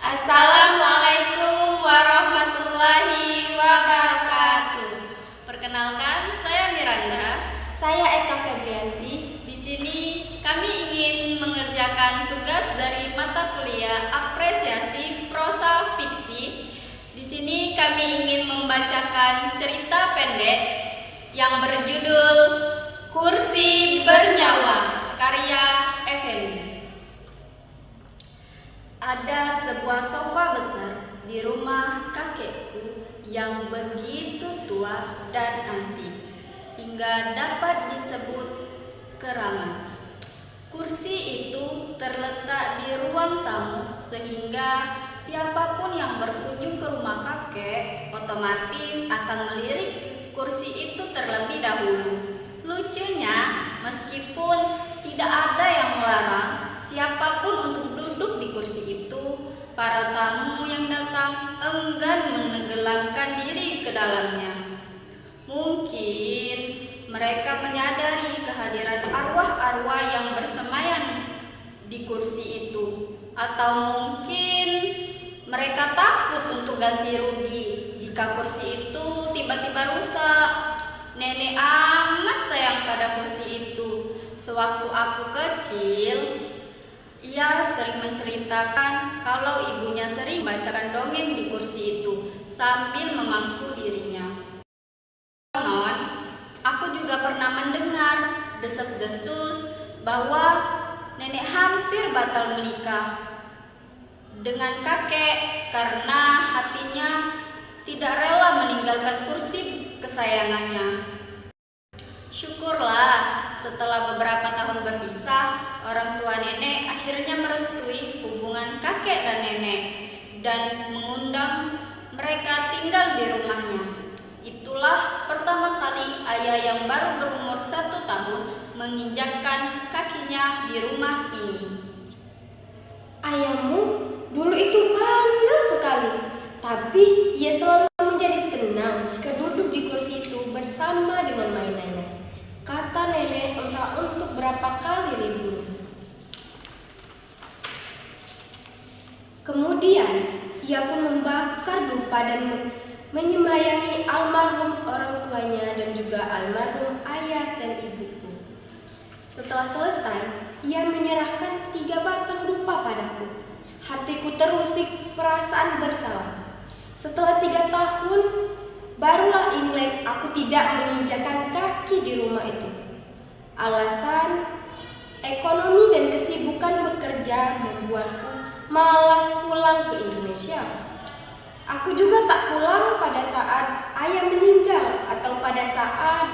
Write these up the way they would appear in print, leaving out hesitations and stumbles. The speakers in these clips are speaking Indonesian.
Assalamualaikum warahmatullahi wabarakatuh. Perkenalkan, saya Miranda. Saya Eka Febrianti. Di sini kami ingin mengerjakan tugas dari mata kuliah apresiasi prosa fiksi. Di sini kami ingin membacakan cerita pendek yang berjudul Kursi Bernyawa, karya Effendi. Ada sebuah sofa besar di rumah kakekku yang begitu tua dan antik hingga dapat disebut keramat. Kursi itu terletak di ruang tamu sehingga siapapun yang berkunjung ke rumah kakek otomatis akan melirik kursi itu terlebih dahulu. Lucunya, meskipun tidak ada yang melarang siapapun untuk duduk di kursi itu, para tamu yang datang enggan menenggelamkan diri ke dalamnya. Mungkin mereka menyadari kehadiran arwah-arwah yang bersemayam di kursi itu, atau mungkin mereka takut untuk ganti rugi jika kursi itu tiba-tiba rusak. Nenek amat sayang pada kursi itu. Sewaktu aku kecil, ia sering menceritakan kalau ibunya sering bacakan dongeng di kursi itu sambil memangku dirinya. Konon, aku juga pernah mendengar desas-desus bahwa nenek hampir batal menikah dengan kakek karena hatinya tidak rela meninggalkan kursi kesayangannya. Syukurlah, setelah beberapa tahun berpisah, orang tua nenek akhirnya merestui hubungan kakek dan nenek dan mengundang mereka tinggal di rumahnya. Itulah pertama kali ayah yang baru berumur 1 tahun menginjakkan kakinya di rumah ini. Ayahmu dulu itu bandel sekali, tapi ia selalu menjadi tenang jika duduk di kursi itu bersama dengan mainannya, kata nenek entah untuk berapa kali ribut. Kemudian ia pun membakar dupa dan menyemayangi almarhum orang tuanya dan juga almarhum ayah dan ibuku. Setelah selesai, ia menyerahkan 3 batang dupa padaku. Hatiku terusik perasaan bersalah. Setelah 3 tahun, barulah Imlek aku tidak menginjakan kaki di rumah itu. Alasan ekonomi dan kesibukan bekerja membuatku malas pulang ke Indonesia. Aku juga tak pulang pada saat ayah meninggal atau pada saat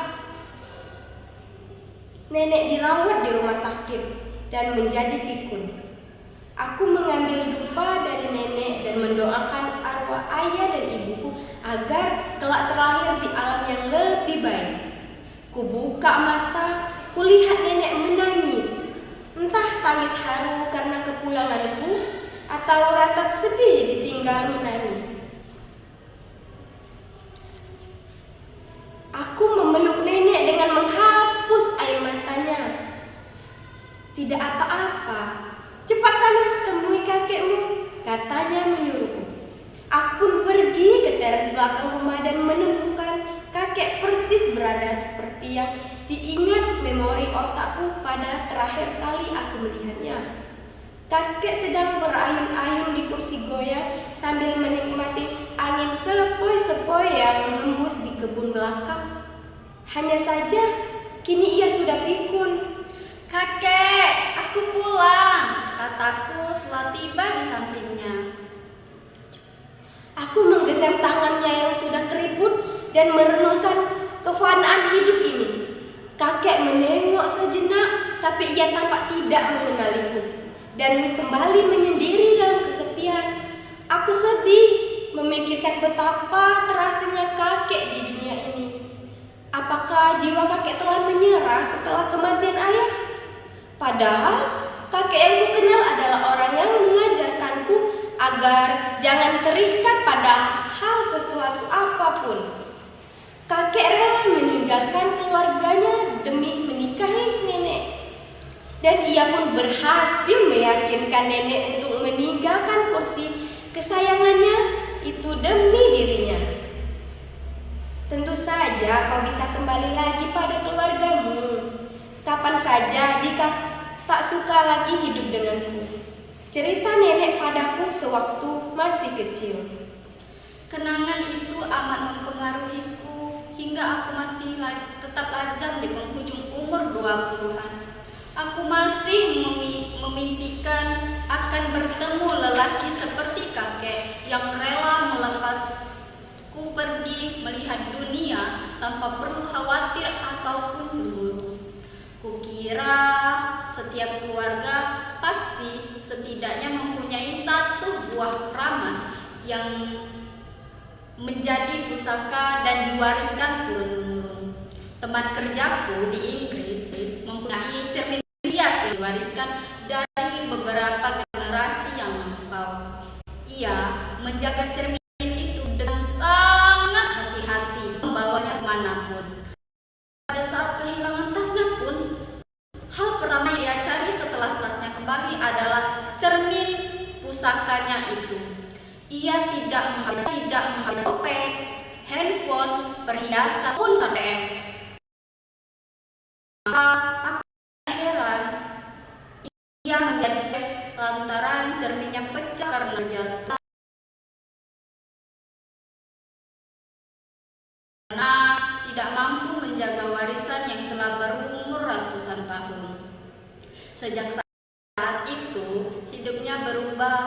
nenek dirawat di rumah sakit dan menjadi pikun. Aku mengambil dupa dari nenek dan mendoakan arwah ayah dan ibuku agar kelak terlahir di alam yang lebih baik. Kubuka mata, kulihat nenek menangis. Entah tangis haru karena kepulanganku atau ratap sedih ditinggal menangis. Aku memeluk nenek dengan menghapus air matanya. Tidak apa-apa, cepat sana temui kakekmu, katanya menyuruhku. Aku pun pergi ke teras belakang rumah dan menemukan kakek persis berada seperti yang diingat memori otakku pada terakhir kali aku melihatnya. Kakek sedang berayun-ayun di kursi goyang sambil menikmati angin sepoi-sepoi yang menembus di kebun belakang. Hanya saja kini ia sudah pikun. "Kakek, aku pulang," kataku setelah tiba di sampingnya. Aku menggenggam tangannya yang sudah keriput dan merenungkan kefanaan hidup ini. Kakek menengok sejenak, tapi ia tampak tidak mengenaliku dan kembali menyendiri dalam kesepian. Aku sedih memikirkan betapa terasanya kakek di dunia ini. Apakah jiwa kakek telah menyerah setelah kematian ayah? Padahal kakek yang kukenal adalah orang yang mengajarkanku agar jangan terikat pada hal sesuatu apapun. Kakek rela meninggalkan keluarganya demi menikahi nenek. Dan ia pun berhasil meyakinkan nenek untuk meninggalkan kursi demi dirinya. Tentu saja kau bisa kembali lagi pada keluargamu. Kapan saja jika tak suka lagi hidup denganku. Cerita nenek padaku sewaktu masih kecil. Kenangan itu amat mempengaruhiku hingga aku masih tetap lajang di penghujung umur 20-an. Aku masih memimpikan akan bertemu lelaki seperti kakek yang rela melepasku pergi melihat dunia tanpa perlu khawatir ataupun cemburu. Kukira setiap keluarga pasti setidaknya mempunyai satu buah keramat yang menjadi pusaka dan diwariskan turun-temurun. Teman kerjaku di Inggris mempunyai cermin rias yang diwariskan dari beberapa generasi yang lampau. Ia menjaga cermin itu dengan sangat hati-hati, membawanya kemanapun. Pada saat kehilangan tasnya pun, hal pertama yang ia cari setelah tasnya kembali adalah cermin pusakanya itu. Ia tidak mengambil dompet, handphone, perhiasan pun ATM. Aku heran, ia menjadi stres lantaran cerminnya pecah karena jatuh. Karena tidak mampu menjaga warisan yang telah berumur ratusan tahun. Sejak saat itu, hidupnya berubah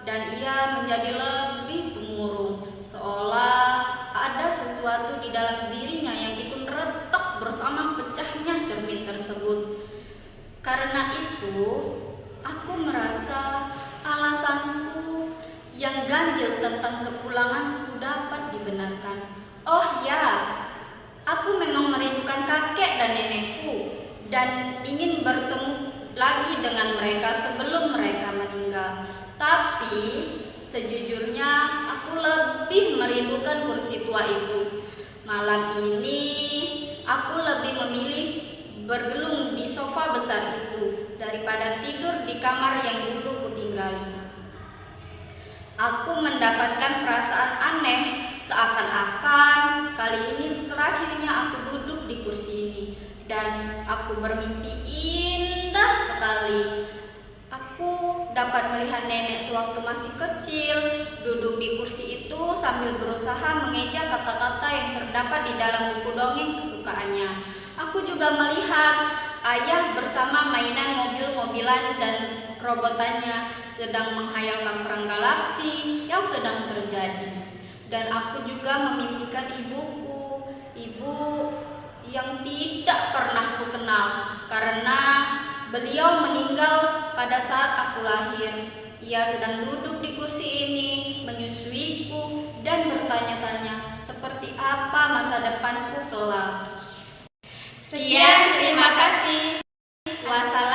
dan ia menjadi lebih pemurung, seolah ada sesuatu di dalam dirinya yang ikut retak bersama pecahnya cermin tersebut. Karena itu, aku merasa alasanku yang ganjil tentang kepulanganku dapat dibenarkan. Oh ya, aku memang merindukan kakek dan nenekku dan ingin bertemu lagi dengan mereka sebelum mereka meninggal. Tapi sejujurnya aku lebih merindukan kursi tua itu. Malam ini aku lebih memilih bergelung di sofa besar itu daripada tidur di kamar yang dulu kutinggali. Aku mendapatkan perasaan aneh, seakan-akan kali ini terakhirnya aku duduk di kursi ini dan aku bermimpi indah sekali. Aku dapat melihat nenek sewaktu masih kecil duduk di kursi itu sambil berusaha mengeja kata-kata yang terdapat di dalam buku dongeng kesukaannya. Aku juga melihat ayah bersama mainan mobil-mobilan dan robotannya sedang menghayalkan perang galaksi yang sedang terjadi. Dan aku juga memimpikan ibuku, ibu yang tidak pernah kukenal karena beliau meninggal pada saat aku lahir. Ia sedang duduk di kursi ini, menyusuiku dan bertanya-tanya seperti apa masa depanku kelak. Sekian, terima kasih. Wassalam.